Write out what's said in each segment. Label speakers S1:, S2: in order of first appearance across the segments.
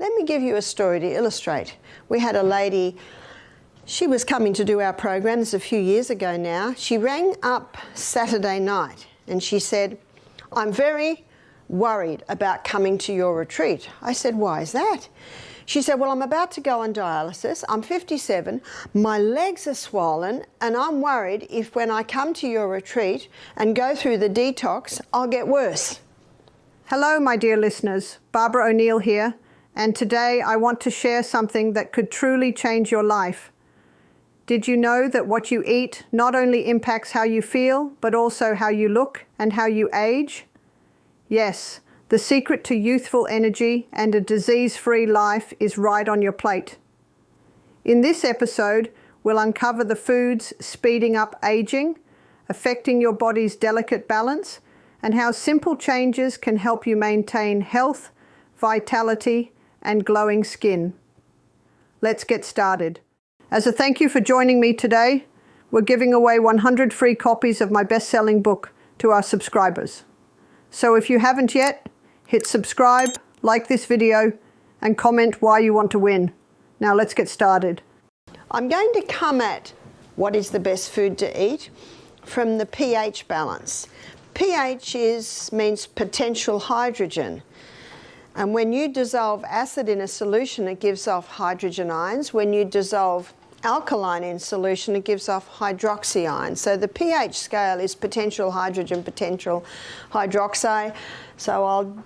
S1: Let me give you a story to illustrate. We had a lady, she was coming to do our program, this is a few years ago now. She rang up Saturday night and she said, I'm very worried about coming to your retreat. I said, why is that? She said, well, I'm about to go on dialysis. I'm 57, my legs are swollen, and I'm worried if when I come to your retreat and go through the detox, I'll get worse.
S2: Hello, my dear listeners. Barbara O'Neill here, and today I want to share something that could truly change your life. Did you know that what you eat not only impacts how you feel, but also how you look and how you age? Yes, the secret to youthful energy and a disease-free life is right on your plate. In this episode, we'll uncover the foods speeding up aging, affecting your body's delicate balance, and how simple changes can help you maintain health, vitality, and glowing skin. Let's get started. As a thank you for joining me today, we're giving away 100 free copies of my best-selling book to our subscribers. So if you haven't yet, hit subscribe, like this video, and comment why you want to win. Now let's get started.
S1: I'm going to come at what is the best food to eat from the pH balance. pH means potential hydrogen. And when you dissolve acid in a solution, it gives off hydrogen ions. When you dissolve alkaline in solution, it gives off hydroxy ions. So the pH scale is potential hydrogen, potential hydroxy. So I'll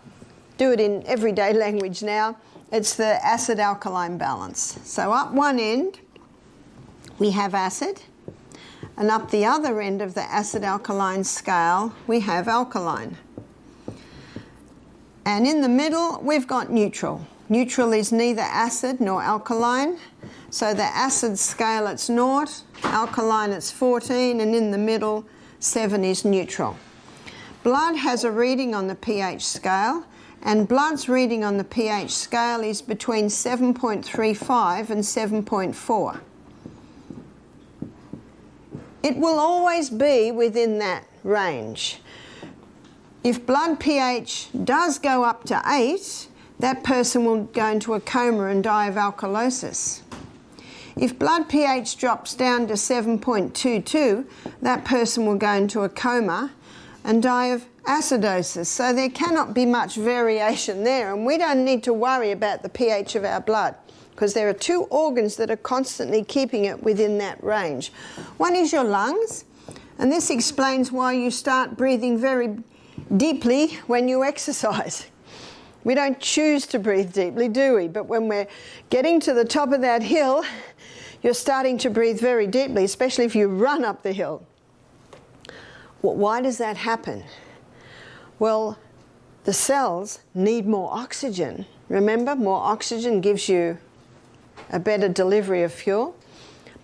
S1: do it in everyday language now. It's the acid-alkaline balance. So up one end, we have acid, and up the other end of the acid-alkaline scale, we have alkaline. And in the middle, we've got neutral. Neutral is neither acid nor alkaline. So the acid scale, it's 0, alkaline, it's 14, and in the middle, 7 is neutral. Blood has a reading on the pH scale, and blood's reading on the pH scale is between 7.35 and 7.4. It will always be within that range. If blood pH does go up to 8, that person will go into a coma and die of alkalosis. If blood pH drops down to 7.22, that person will go into a coma and die of acidosis. So there cannot be much variation there, and we don't need to worry about the pH of our blood because there are two organs that are constantly keeping it within that range. One is your lungs, and this explains why you start breathing very deeply when you exercise. We don't choose to breathe deeply, do we? But when we're getting to the top of that hill, you're starting to breathe very deeply, especially if you run up the hill. Well, why does that happen? Well, the cells need more oxygen. Remember, more oxygen gives you a better delivery of fuel.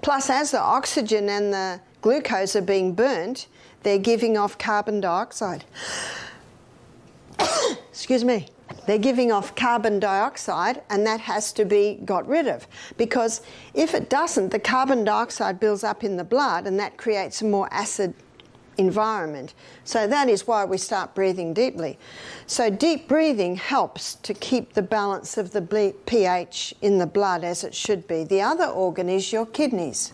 S1: Plus, as the oxygen and the glucose are being burnt, they're giving off carbon dioxide. Excuse me. They're giving off carbon dioxide, and that has to be got rid of. Because if it doesn't, the carbon dioxide builds up in the blood, and that creates a more acid environment. So that is why we start breathing deeply. So deep breathing helps to keep the balance of the pH in the blood as it should be. The other organ is your kidneys.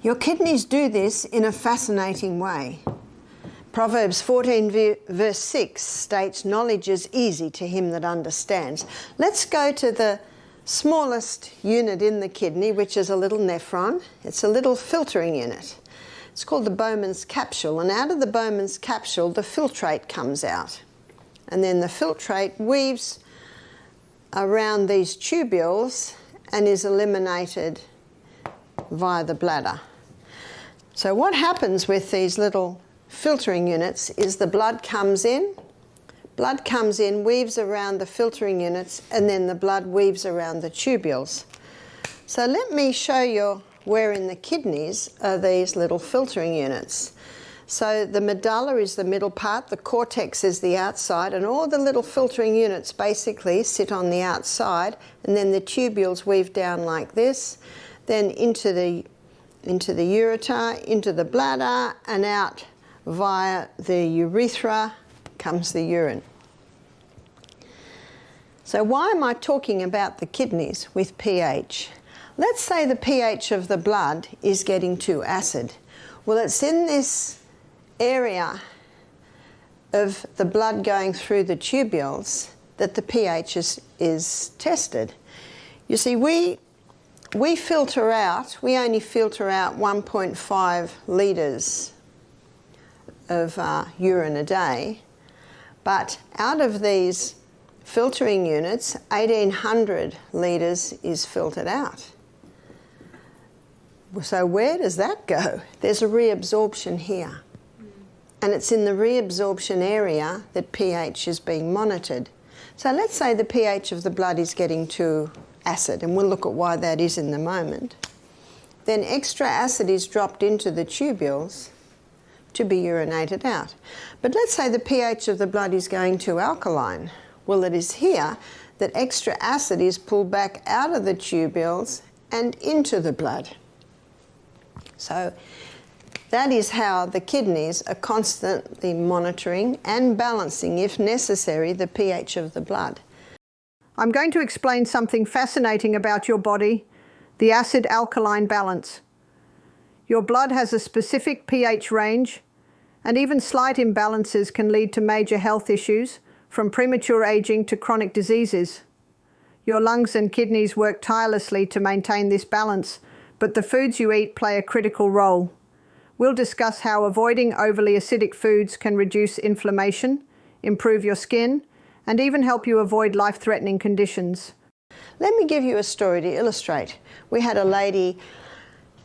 S1: Your kidneys do this in a fascinating way. Proverbs 14 verse 6 states, knowledge is easy to him that understands. Let's go to the smallest unit in the kidney, which is a little nephron. It's a little filtering unit. It's called the Bowman's capsule, and out of the Bowman's capsule, the filtrate comes out. And then the filtrate weaves around these tubules and is eliminated via the bladder. So what happens with these little filtering units is the blood comes in, weaves around the filtering units, and then the blood weaves around the tubules. So let me show you where in the kidneys are these little filtering units. So the medulla is the middle part, the cortex is the outside, and all the little filtering units basically sit on the outside, and then the tubules weave down like this, then into the ureter, into the bladder, and out via the urethra comes the urine. So why am I talking about the kidneys with pH? Let's say the pH of the blood is getting too acid. Well, it's in this area of the blood going through the tubules that the pH is tested. You see, we only filter out 1.5 litres of urine a day, but out of these filtering units, 1,800 litres is filtered out. So where does that go? There's a reabsorption here. And it's in the reabsorption area that pH is being monitored. So let's say the pH of the blood is getting too acid, and we'll look at why that is in a moment. Then extra acid is dropped into the tubules to be urinated out. But let's say the pH of the blood is going too alkaline. Well, it is here that extra acid is pulled back out of the tubules and into the blood. So that is how the kidneys are constantly monitoring and balancing, if necessary, the pH of the blood.
S2: I'm going to explain something fascinating about your body, the acid-alkaline balance. Your blood has a specific pH range, and even slight imbalances can lead to major health issues, from premature aging to chronic diseases. Your lungs and kidneys work tirelessly to maintain this balance, but the foods you eat play a critical role. We'll discuss how avoiding overly acidic foods can reduce inflammation, improve your skin, and even help you avoid life-threatening conditions.
S1: Let me give you a story to illustrate. We had a lady,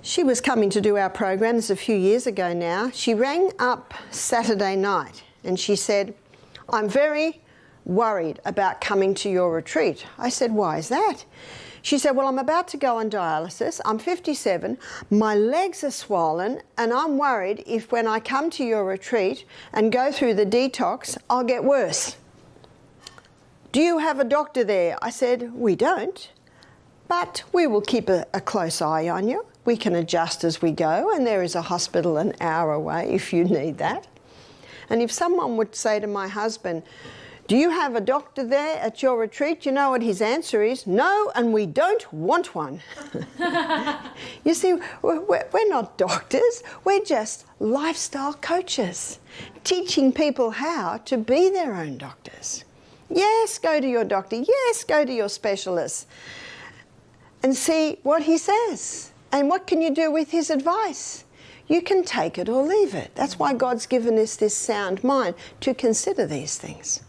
S1: she was coming to do our programs a few years ago now. She rang up Saturday night and she said, "I'm very worried about coming to your retreat." I said, "Why is that?" She said, "Well, I'm about to go on dialysis. I'm 57, my legs are swollen, and I'm worried if when I come to your retreat and go through the detox, I'll get worse. Do you have a doctor there?" I said, "We don't, but we will keep a close eye on you. We can adjust as we go, and there is a hospital an hour away if you need that." And if someone would say to my husband, "Do you have a doctor there at your retreat?" you know what his answer is? "No, and we don't want one." You see, we're not doctors. We're just lifestyle coaches, teaching people how to be their own doctors. Yes, go to your doctor. Yes, go to your specialist and see what he says. And what can you do with his advice? You can take it or leave it. That's why God's given us this sound mind to consider these things.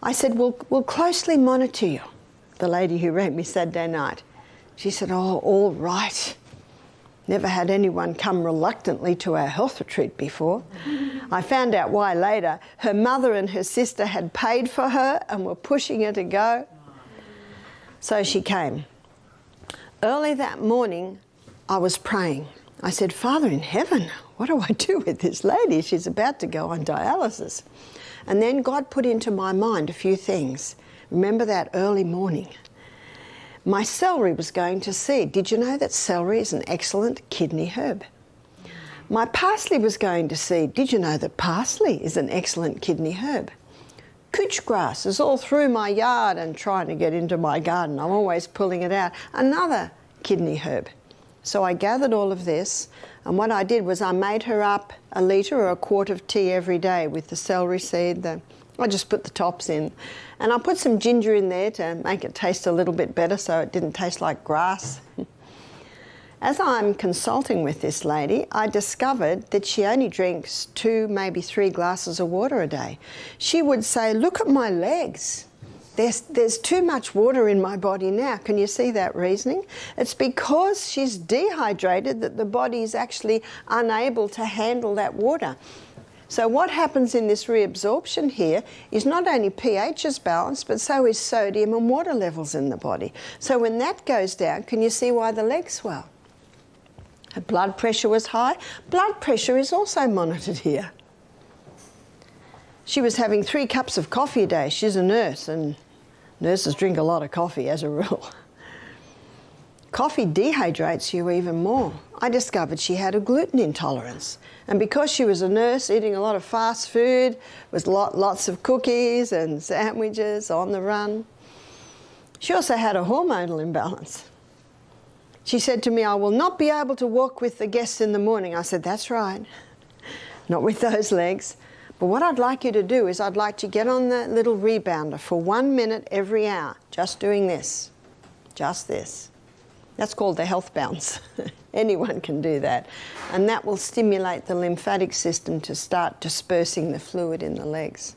S1: I said, we'll closely monitor you. The lady who rang me Saturday night, she said, "Oh, all right." Never had anyone come reluctantly to our health retreat before. I found out why later. Her mother and her sister had paid for her and were pushing her to go. So she came. Early that morning, I was praying. I said, "Father in heaven, what do I do with this lady? She's about to go on dialysis." And then God put into my mind a few things. Remember that early morning? My celery was going to seed. Did you know that celery is an excellent kidney herb? My parsley was going to seed. Did you know that parsley is an excellent kidney herb? Couch grass is all through my yard and trying to get into my garden. I'm always pulling it out. Another kidney herb. So I gathered all of this, and what I did was I made her up a litre or a quart of tea every day with the celery seed. I just put the tops in. And I put some ginger in there to make it taste a little bit better so it didn't taste like grass. As I'm consulting with this lady, I discovered that she only drinks 2, maybe 3 glasses of water a day. She would say, "Look at my legs. There's too much water in my body now." Can you see that reasoning? It's because she's dehydrated that the body is actually unable to handle that water. So what happens in this reabsorption here is not only pH is balanced, but so is sodium and water levels in the body. So when that goes down, can you see why the legs swell? Her blood pressure was high. Blood pressure is also monitored here. She was having 3 cups of coffee a day. She's a nurse, and nurses drink a lot of coffee as a rule. Coffee dehydrates you even more. I discovered she had a gluten intolerance. And because she was a nurse eating a lot of fast food, with lots of cookies and sandwiches on the run, she also had a hormonal imbalance. She said to me, "I will not be able to walk with the guests in the morning." I said, "That's right, not with those legs. But what I'd like you to do is I'd like to get on the little rebounder for 1 minute every hour, just doing this, just this." That's called the health bounce. Anyone can do that. And that will stimulate the lymphatic system to start dispersing the fluid in the legs.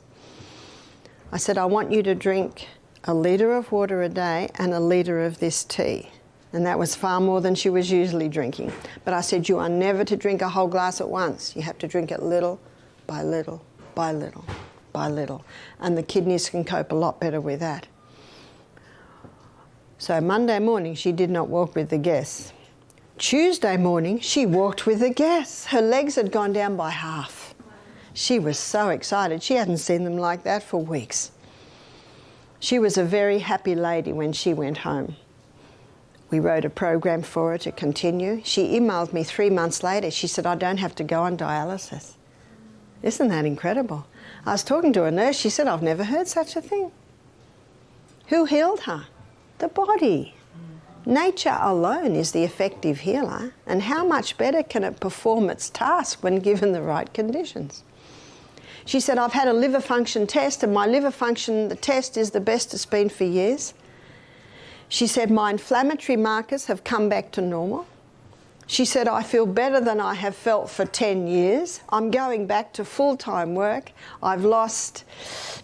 S1: I said, "I want you to drink 1 litre of water a day and 1 litre of this tea." And that was far more than she was usually drinking. But I said, "You are never to drink a whole glass at once. You have to drink it little by little by little by little." And the kidneys can cope a lot better with that. So Monday morning, she did not walk with the guests. Tuesday morning, she walked with the guests. Her legs had gone down by half. She was so excited. She hadn't seen them like that for weeks. She was a very happy lady when she went home. We wrote a program for her to continue. She emailed me 3 months later. She said, "I don't have to go on dialysis." Isn't that incredible? I was talking to a nurse. She said, "I've never heard such a thing." Who healed her? The body. Nature alone is the effective healer, and how much better can it perform its task when given the right conditions? She said, "I've had a liver function test, and my liver function, the test is the best it's been for years." She said, "My inflammatory markers have come back to normal." She said, "I feel better than I have felt for 10 years. I'm going back to full-time work. I've lost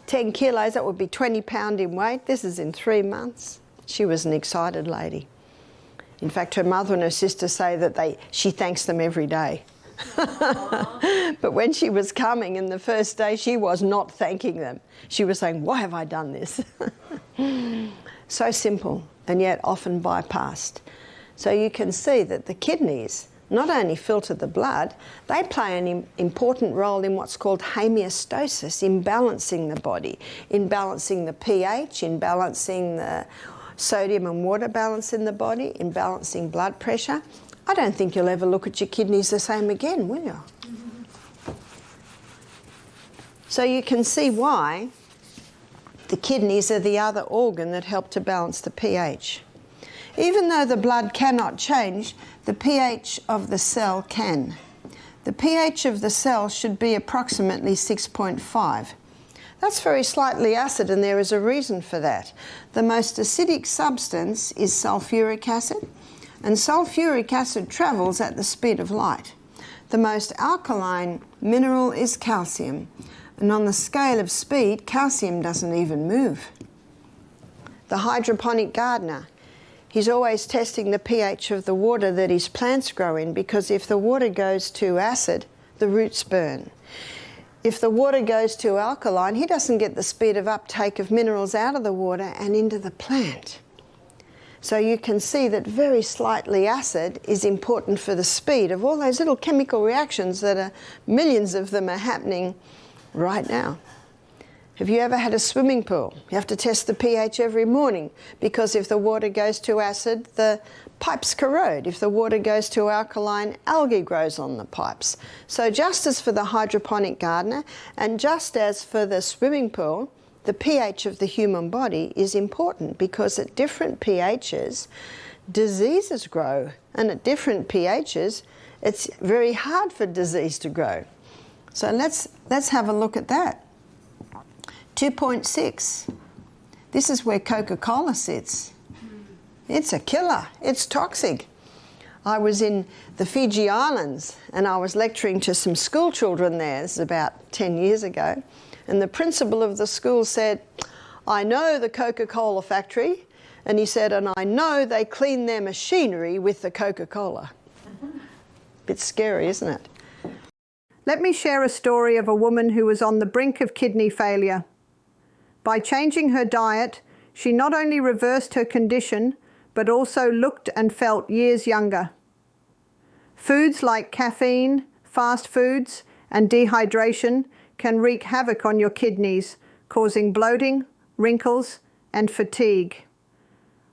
S1: 10 kilos, that would be 20 pounds in weight. This is in 3 months." She was an excited lady. In fact, her mother and her sister say that she thanks them every day. But when she was coming in the first day, she was not thanking them. She was saying, "Why have I done this?" So simple, and yet often bypassed. So you can see that the kidneys not only filter the blood, they play an important role in what's called homeostasis, in balancing the body, in balancing the pH, in balancing the sodium and water balance in the body, in balancing blood pressure. I don't think you'll ever look at your kidneys the same again, will you? So you can see why the kidneys are the other organ that help to balance the pH. Even though the blood cannot change, the pH of the cell can. The pH of the cell should be approximately 6.5. That's very slightly acid, and there is a reason for that. The most acidic substance is sulfuric acid, and sulfuric acid travels at the speed of light. The most alkaline mineral is calcium, and on the scale of speed, calcium doesn't even move. The hydroponic gardener, he's always testing the pH of the water that his plants grow in, because if the water goes too acid, the roots burn. If the water goes too alkaline, he doesn't get the speed of uptake of minerals out of the water and into the plant. So you can see that very slightly acid is important for the speed of all those little chemical reactions that are, millions of them are happening right now. Have you ever had a swimming pool? You have to test the pH every morning, because if the water goes too acid, the pipes corrode. If the water goes too alkaline, algae grows on the pipes. So just as for the hydroponic gardener, and just as for the swimming pool, the pH of the human body is important, because at different pHs, diseases grow. And at different pHs, it's very hard for disease to grow. So let's have a look at that. 2.6. This is where Coca-Cola sits. It's a killer. It's toxic. I was in the Fiji Islands and I was lecturing to some school children there. This is about 10 years ago. And the principal of the school said, "I know the Coca-Cola factory." And he said, "And I know they clean their machinery with the Coca-Cola." Bit scary, isn't it?
S2: Let me share a story of a woman who was on the brink of kidney failure. By changing her diet, she not only reversed her condition, but also looked and felt years younger. Foods like caffeine, fast foods, and dehydration can wreak havoc on your kidneys, causing bloating, wrinkles, and fatigue.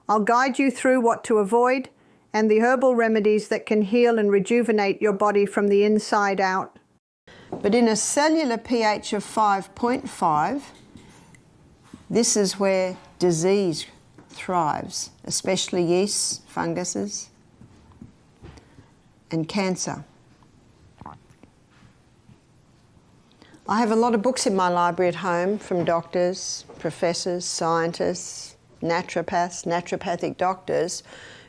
S2: I'll guide you through what to avoid and the herbal remedies that can heal and rejuvenate your body from the inside out.
S1: But in a cellular pH of 5.5, this is where disease thrives, especially yeasts, funguses, and cancer. I have a lot of books in my library at home from doctors, professors, scientists, naturopaths, naturopathic doctors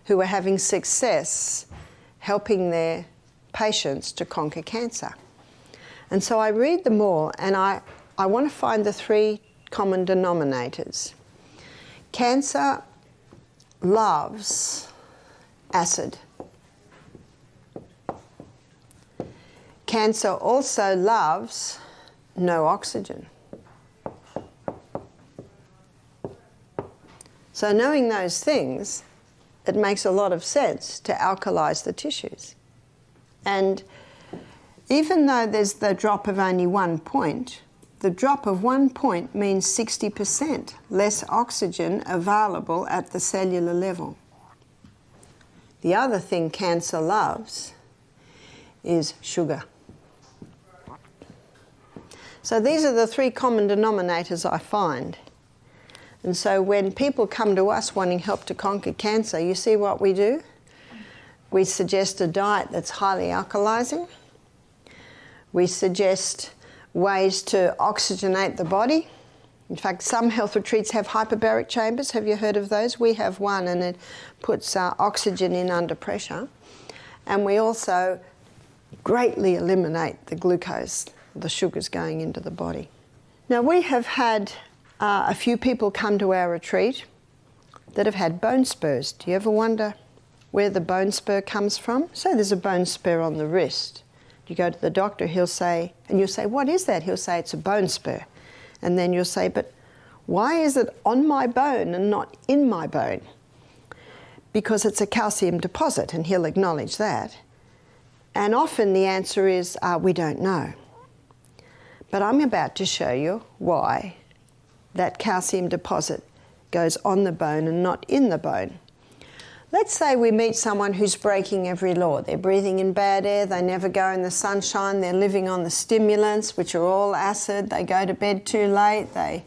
S1: who are having success helping their patients to conquer cancer. And so I read them all, and I want to find the three common denominators. Cancer loves acid. Cancer also loves no oxygen. So knowing those things, it makes a lot of sense to alkalize the tissues. And even though there's the drop of only 1 point, the drop of 1 point means 60% less oxygen available at the cellular level. The other thing cancer loves is sugar. So these are the three common denominators I find. And so when people come to us wanting help to conquer cancer, you see what we do? We suggest a diet that's highly alkalizing. We suggest ways to oxygenate the body. In fact, some health retreats have hyperbaric chambers. Have you heard of those? We have one, and it puts oxygen in under pressure. And we also greatly eliminate the glucose, the sugars going into the body. Now, we have had a few people come to our retreat that have had bone spurs. Do you ever wonder where the bone spur comes from? So there's a bone spur on the wrist. You go to the doctor, he'll say, and you'll say, what is that? He'll say, it's a bone spur. And then you'll say, but why is it on my bone and not in my bone? Because it's a calcium deposit, and he'll acknowledge that. And often the answer is, we don't know. But I'm about to show you why that calcium deposit goes on the bone and not in the bone. Let's say we meet someone who's breaking every law. They're breathing in bad air, they never go in the sunshine, they're living on the stimulants, which are all acid, they go to bed too late, they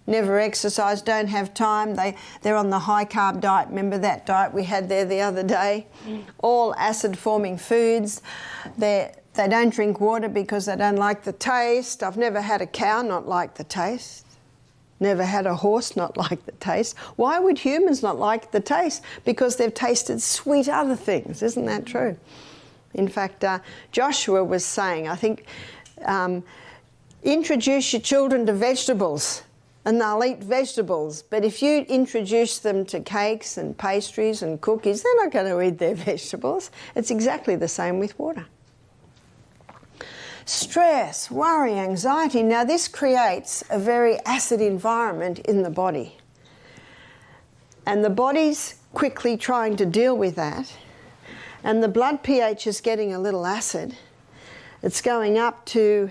S1: never exercise, don't have time, they're on the high-carb diet. Remember that diet we had there the other day? All acid-forming foods. They don't drink water because they don't like the taste. I've never had a cow not like the taste. Never had a horse not like the taste. Why would humans not like the taste? Because they've tasted sweet other things. Isn't that true? In fact, Joshua was saying, I think, introduce your children to vegetables and they'll eat vegetables. But if you introduce them to cakes and pastries and cookies, they're not going to eat their vegetables. It's exactly the same with water. Stress, worry, anxiety. Now this creates a very acid environment in the body. And the body's quickly trying to deal with that. And the blood pH is getting a little acid. It's going up to,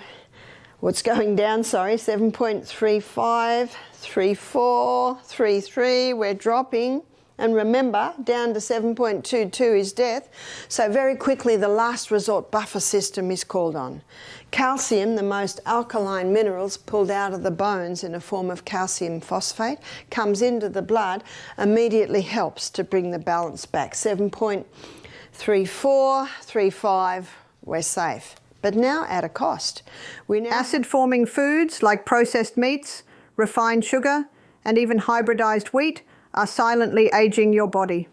S1: what's going down, 7.35, 34, 33, we're dropping. And remember, down to 7.22 is death. So very quickly, the last resort buffer system is called on. Calcium, the most alkaline minerals pulled out of the bones in a form of calcium phosphate, comes into the blood, immediately helps to bring the balance back. 7.34, 35, we're safe. But now at a cost.
S2: Acid-forming foods like processed meats, refined sugar, and even hybridized wheat are silently aging your body.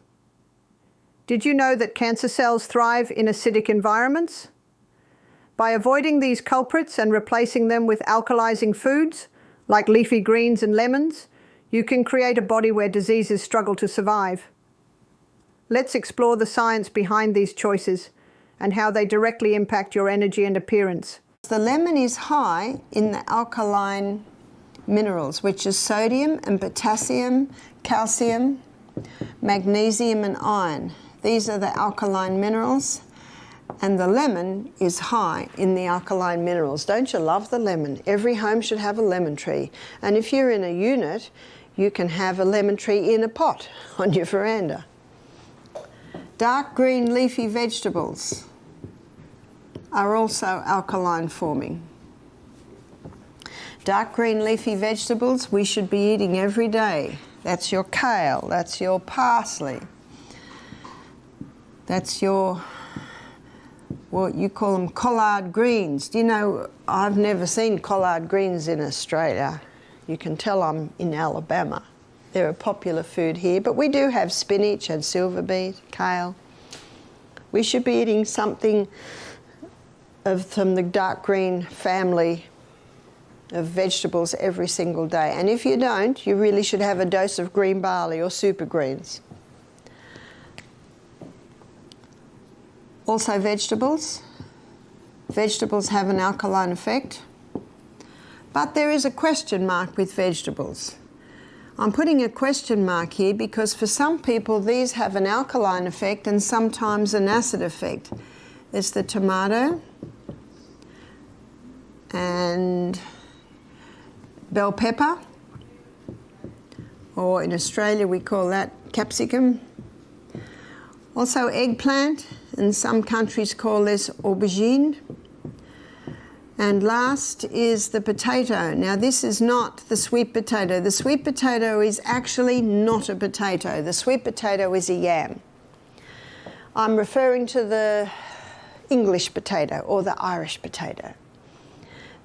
S2: Did you know that cancer cells thrive in acidic environments? By avoiding these culprits and replacing them with alkalizing foods, like leafy greens and lemons, you can create a body where diseases struggle to survive. Let's explore the science behind these choices and how they directly impact your energy and appearance.
S1: The lemon is high in the alkaline minerals, which is sodium and potassium, calcium, magnesium and iron. These are the alkaline minerals, and the lemon is high in the alkaline minerals. Don't you love the lemon? Every home should have a lemon tree. And if you're in a unit, you can have a lemon tree in a pot on your veranda. Dark green leafy vegetables are also alkaline forming. Dark green leafy vegetables we should be eating every day. That's your kale, that's your parsley, that's your, what you call them, collard greens. Do you know, I've never seen collard greens in Australia. You can tell I'm in Alabama. They're a popular food here, but we do have spinach and silver beet, kale. We should be eating something from the dark green family of vegetables every single day. And if you don't, you really should have a dose of green barley or super greens. Also vegetables. Vegetables have an alkaline effect. But there is a question mark with vegetables. I'm putting a question mark here because for some people these have an alkaline effect and sometimes an acid effect. There's the tomato and bell pepper, or in Australia we call that capsicum. Also eggplant, and some countries call this aubergine. And last is the potato. Now this is not the sweet potato. The sweet potato is actually not a potato. The sweet potato is a yam. I'm referring to the English potato or the Irish potato.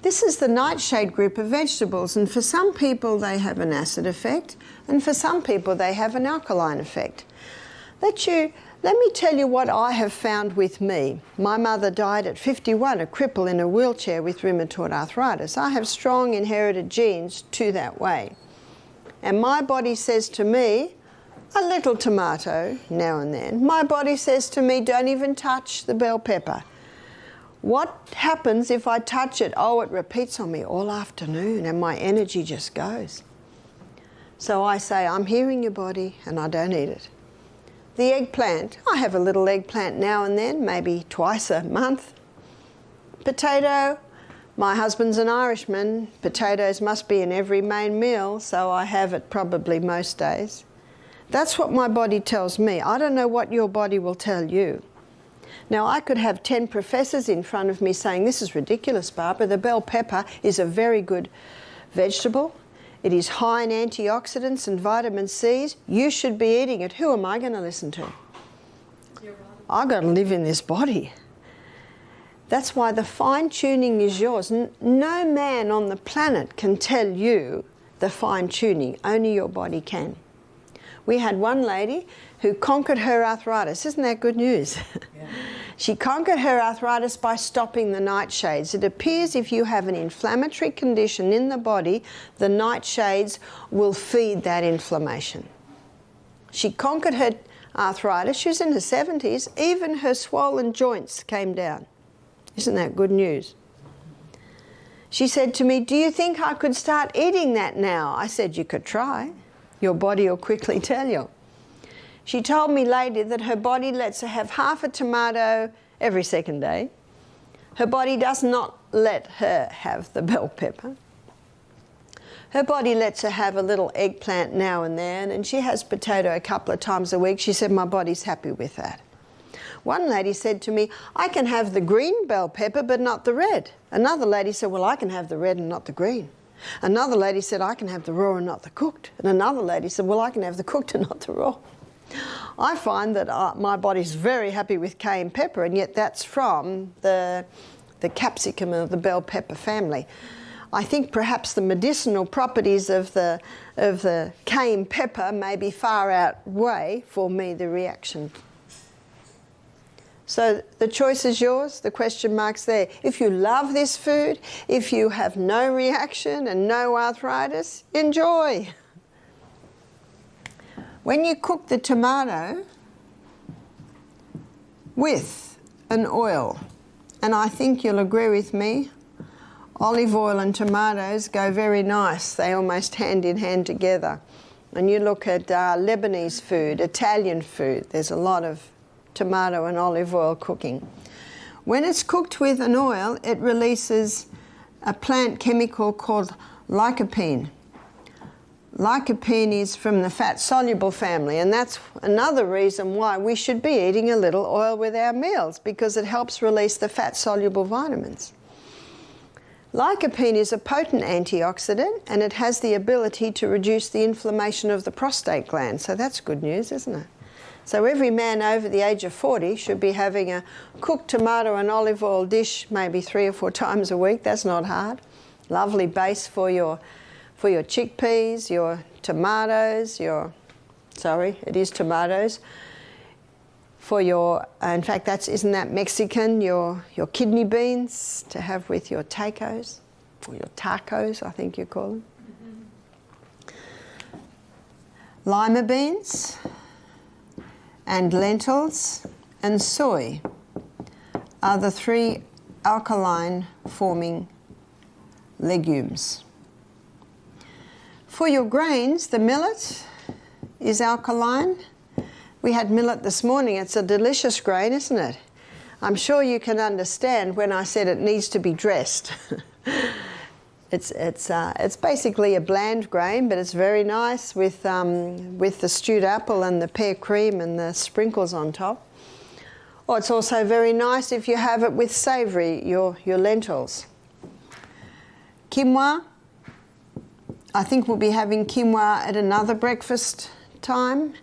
S1: This is the nightshade group of vegetables, and for some people they have an acid effect, and for some people they have an alkaline effect. Let me tell you what I have found with me. My mother died at 51, a cripple in a wheelchair with rheumatoid arthritis. I have strong inherited genes to that way. And my body says to me, a little tomato now and then. My body says to me, don't even touch the bell pepper. What happens if I touch it? Oh, it repeats on me all afternoon and my energy just goes. So I say, I'm hearing your body and I don't eat it. The eggplant, I have a little eggplant now and then, maybe twice a month. Potato, my husband's an Irishman. Potatoes must be in every main meal, so I have it probably most days. That's what my body tells me. I don't know what your body will tell you. Now, I could have 10 professors in front of me saying, this is ridiculous, Barbara. The bell pepper is a very good vegetable. It is high in antioxidants and vitamin C's. You should be eating it. Who am I going to listen to? I've got to live in this body. That's why the fine-tuning is yours. No man on the planet can tell you the fine-tuning. Only your body can. We had one lady who conquered her arthritis. Isn't that good news? Yeah. She conquered her arthritis by stopping the nightshades. It appears if you have an inflammatory condition in the body, the nightshades will feed that inflammation. She conquered her arthritis. She was in her 70s. Even her swollen joints came down. Isn't that good news? She said to me, do you think I could start eating that now? I said, you could try. Your body will quickly tell you. She told me later that her body lets her have half a tomato every second day. Her body does not let her have the bell pepper. Her body lets her have a little eggplant now and then, and she has potato a couple of times a week. She said, my body's happy with that. One lady said to me, I can have the green bell pepper but not the red. Another lady said, well, I can have the red and not the green. Another lady said, I can have the raw and not the cooked. And another lady said, well, I can have the cooked and not the raw. I find that my body's very happy with cayenne pepper, and yet that's from the capsicum of the bell pepper family. I think perhaps the medicinal properties of the cayenne pepper maybe far outweigh for me the reaction. So the choice is yours, the question mark's there. If you love this food, if you have no reaction and no arthritis, enjoy. When you cook the tomato with an oil, and I think you'll agree with me, olive oil and tomatoes go very nice. They almost hand in hand together. And you look at Lebanese food, Italian food, there's a lot of tomato and olive oil cooking. When it's cooked with an oil, it releases a plant chemical called lycopene. Lycopene is from the fat-soluble family, and that's another reason why we should be eating a little oil with our meals, because it helps release the fat-soluble vitamins. Lycopene is a potent antioxidant, and it has the ability to reduce the inflammation of the prostate gland, so that's good news, isn't it? So every man over the age of 40 should be having a cooked tomato and olive oil dish maybe 3 or 4 times a week. That's not hard. Lovely base for your chickpeas, your tomatoes, it is tomatoes. For your, in fact, isn't that Mexican? Your kidney beans to have with your tacos, or your tacos, I think you call them. Lima beans and lentils and soy are the 3 alkaline forming legumes. For your grains, the millet is alkaline. We had millet this morning. It's a delicious grain, isn't it? I'm sure you can understand when I said it needs to be dressed. It's basically a bland grain, but it's very nice with the stewed apple and the pear cream and the sprinkles on top. Or it's also very nice if you have it with savoury, your lentils. Quinoa. I think we'll be having quinoa at another breakfast time.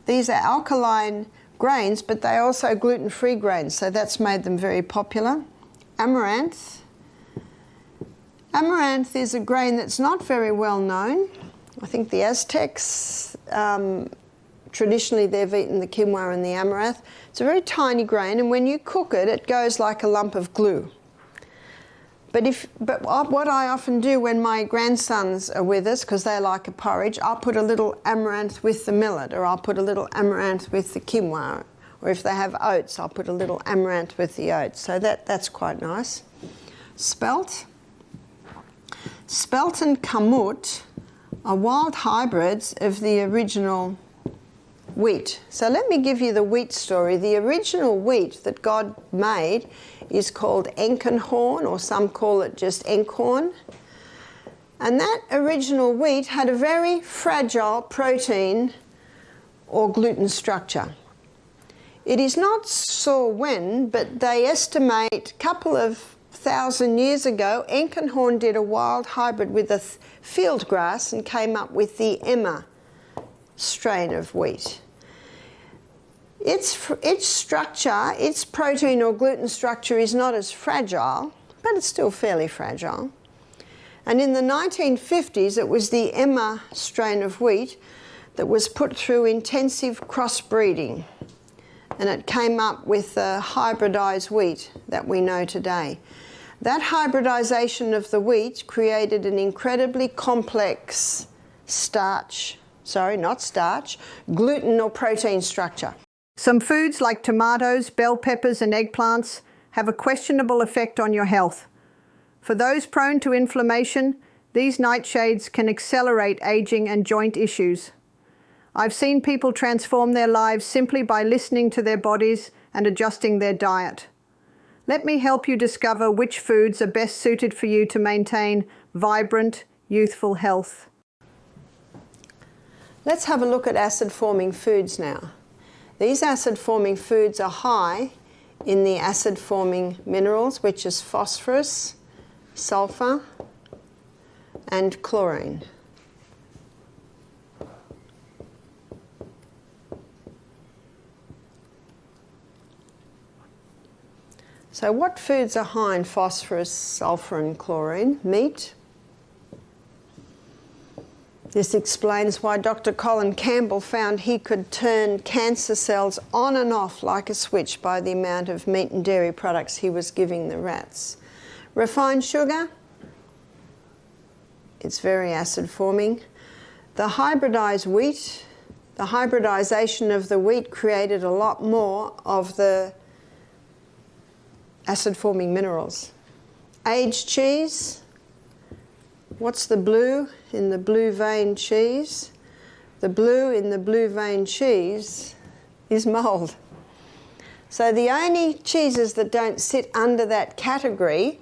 S1: These are alkaline grains, but they're also gluten-free grains, so that's made them very popular. Amaranth. Amaranth is a grain that's not very well known. I think the Aztecs, traditionally they've eaten the quinoa and the amaranth. It's a very tiny grain, and when you cook it, it goes like a lump of glue. But what I often do when my grandsons are with us, because they like a porridge, I'll put a little amaranth with the millet, or I'll put a little amaranth with the quinoa, or if they have oats, I'll put a little amaranth with the oats. So that's quite nice. Spelt. Spelt and kamut are wild hybrids of the original wheat. So let me give you the wheat story. The original wheat that God made is called Enkenhorn, or some call it just Enkhorn. And that original wheat had a very fragile protein or gluten structure. It is not sure when, but they estimate a couple of 1,000 years ago, Enkenhorn did a wild hybrid with a field grass and came up with the Emma strain of wheat. Its structure, its protein or gluten structure is not as fragile, but it's still fairly fragile. And in the 1950s, it was the Emma strain of wheat that was put through intensive crossbreeding, and it came up with the hybridized wheat that we know today. That hybridization of the wheat created an incredibly complex gluten or protein structure.
S2: Some foods like tomatoes, bell peppers and eggplants have a questionable effect on your health. For those prone to inflammation, these nightshades can accelerate aging and joint issues. I've seen people transform their lives simply by listening to their bodies and adjusting their diet. Let me help you discover which foods are best suited for you to maintain vibrant, youthful health.
S1: Let's have a look at acid-forming foods now. These acid-forming foods are high in the acid-forming minerals, which is phosphorus, sulfur, and chlorine. So what foods are high in phosphorus, sulfur, and chlorine? Meat. This explains why Dr. Colin Campbell found he could turn cancer cells on and off like a switch by the amount of meat and dairy products he was giving the rats. Refined sugar, it's very acid forming. The hybridized wheat, the hybridization of the wheat created a lot more of the acid forming minerals. Aged cheese. What's the blue in the blue vein cheese? The blue in the blue vein cheese is mold. So the only cheeses that don't sit under that category,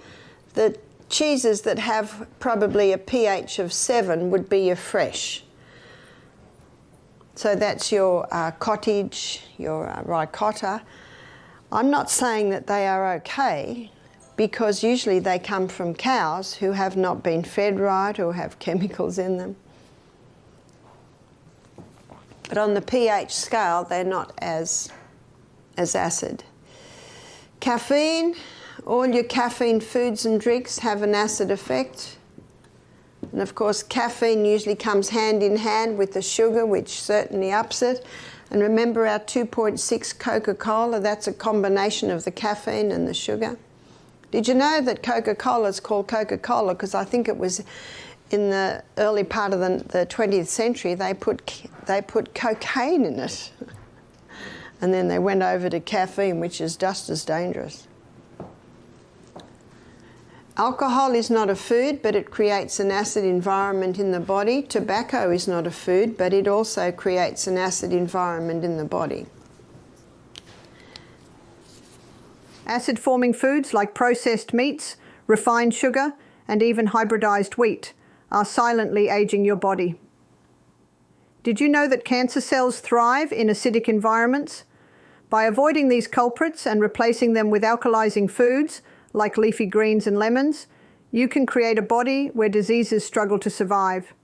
S1: the cheeses that have probably a pH of 7 would be your fresh. So that's your cottage, your ricotta. I'm not saying that they are okay, because usually they come from cows who have not been fed right or have chemicals in them. But on the pH scale, they're not as acid. Caffeine, all your caffeine foods and drinks have an acid effect. And of course, caffeine usually comes hand in hand with the sugar, which certainly ups it. And remember our 2.6 Coca-Cola, that's a combination of the caffeine and the sugar. Did you know that Coca-Cola is called Coca-Cola? Because I think it was in the early part of the 20th century, they put cocaine in it. And then they went over to caffeine, which is just as dangerous. Alcohol is not a food, but it creates an acid environment in the body. Tobacco is not a food, but it also creates an acid environment in the body.
S2: Acid-forming foods like processed meats, refined sugar, and even hybridized wheat are silently aging your body. Did you know that cancer cells thrive in acidic environments? By avoiding these culprits and replacing them with alkalizing foods, like leafy greens and lemons, you can create a body where diseases struggle to survive.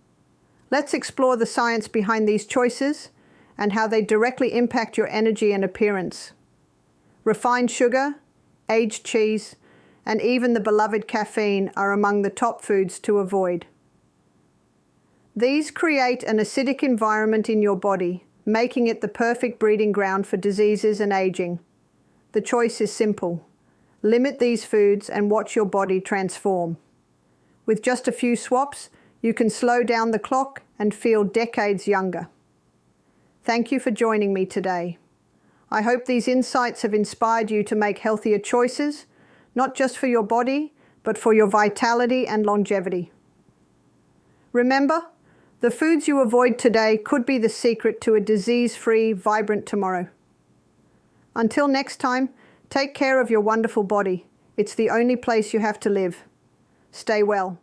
S2: Let's explore the science behind these choices and how they directly impact your energy and appearance. Refined sugar, aged cheese, and even the beloved caffeine are among the top foods to avoid. These create an acidic environment in your body, making it the perfect breeding ground for diseases and aging. The choice is simple. Limit these foods and watch your body transform. With just a few swaps, you can slow down the clock and feel decades younger. Thank you for joining me today. I hope these insights have inspired you to make healthier choices, not just for your body, but for your vitality and longevity. Remember, the foods you avoid today could be the secret to a disease-free, vibrant tomorrow. Until next time, take care of your wonderful body. It's the only place you have to live. Stay well.